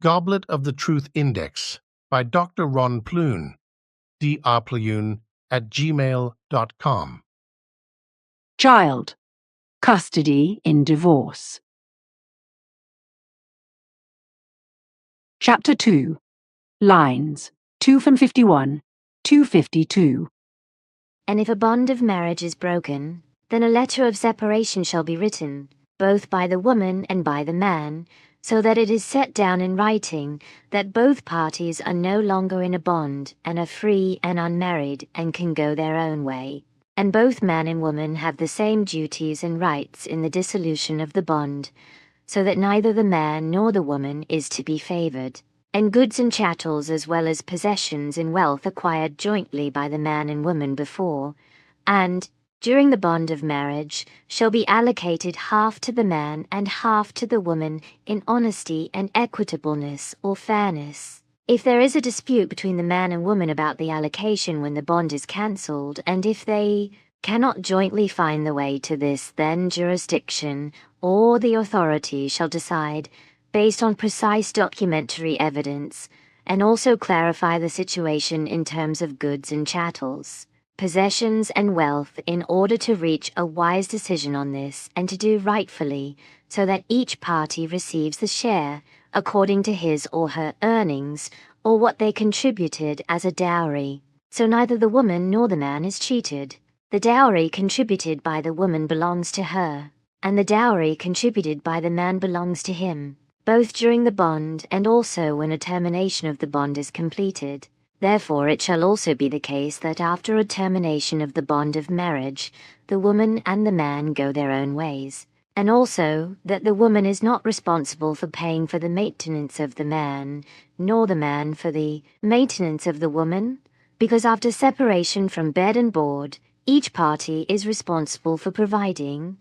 Goblet of the Truth Index by Dr. Pleune, drpleune @gmail.com. Child. Custody in divorce. Chapter 2. Lines 2 from 51, 252. And if a bond of marriage is broken, then a letter of separation shall be written, both by the woman and by the man, so that it is set down in writing that both parties are no longer in a bond and are free and unmarried and can go their own way. And both man and woman have the same duties and rights in the dissolution of the bond, so that neither the man nor the woman is to be favored. And goods and chattels as well as possessions and wealth acquired jointly by the man and woman before, and, during the bond of marriage, shall be allocated half to the man and half to the woman in honesty and equitableness or fairness. If there is a dispute between the man and woman about the allocation when the bond is cancelled, and if they cannot jointly find the way to this, then jurisdiction or the authority shall decide based on precise documentary evidence, and also clarify the situation in terms of goods and chattels, possessions and wealth, in order to reach a wise decision on this and to do rightfully, so that each party receives the share according to his or her earnings or what they contributed as a dowry. So neither the woman nor the man is cheated. The dowry contributed by the woman belongs to her, and the dowry contributed by the man belongs to him, both during the bond and also when a termination of the bond is completed. Therefore it shall also be the case that after a termination of the bond of marriage, the woman and the man go their own ways, and also that the woman is not responsible for paying for the maintenance of the man, nor the man for the maintenance of the woman, because after separation from bed and board, each party is responsible for providing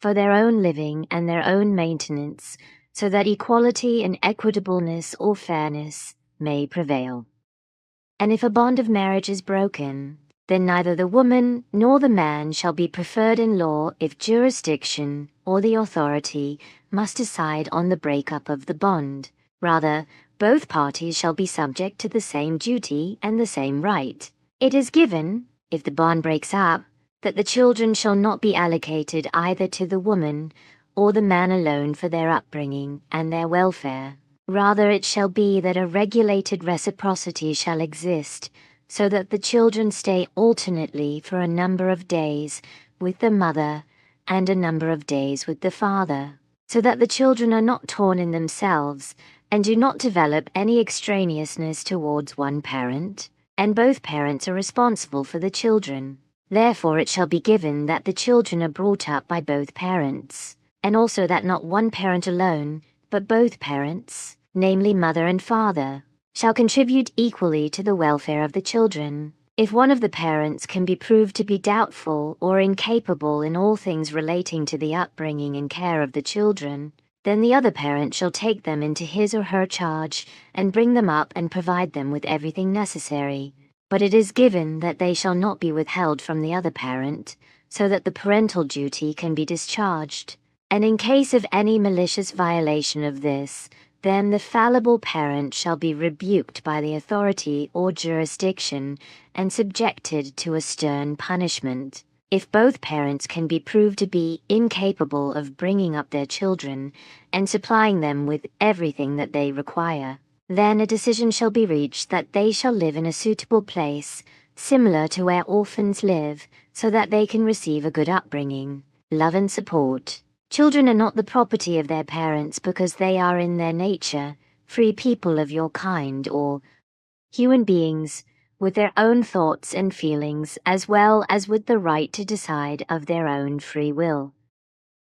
for their own living and their own maintenance, so that equality and equitableness or fairness may prevail. And if a bond of marriage is broken, then neither the woman nor the man shall be preferred in law if jurisdiction or the authority must decide on the break-up of the bond. Rather, both parties shall be subject to the same duty and the same right. It is given, if the bond breaks up, that the children shall not be allocated either to the woman or the man alone for their upbringing and their welfare. Rather it shall be that a regulated reciprocity shall exist, so that the children stay alternately for a number of days with the mother and a number of days with the father, so that the children are not torn in themselves and do not develop any extraneousness towards one parent, and both parents are responsible for the children. Therefore it shall be given that the children are brought up by both parents, and also that not one parent alone, but both parents, namely mother and father, shall contribute equally to the welfare of the children. If one of the parents can be proved to be doubtful or incapable in all things relating to the upbringing and care of the children, then the other parent shall take them into his or her charge and bring them up and provide them with everything necessary. But it is given that they shall not be withheld from the other parent, so that the parental duty can be discharged. And in case of any malicious violation of this, then the fallible parent shall be rebuked by the authority or jurisdiction and subjected to a stern punishment. If both parents can be proved to be incapable of bringing up their children and supplying them with everything that they require, then a decision shall be reached that they shall live in a suitable place, similar to where orphans live, so that they can receive a good upbringing, love and support. Children are not the property of their parents because they are in their nature free people of your kind, or human beings with their own thoughts and feelings, as well as with the right to decide of their own free will.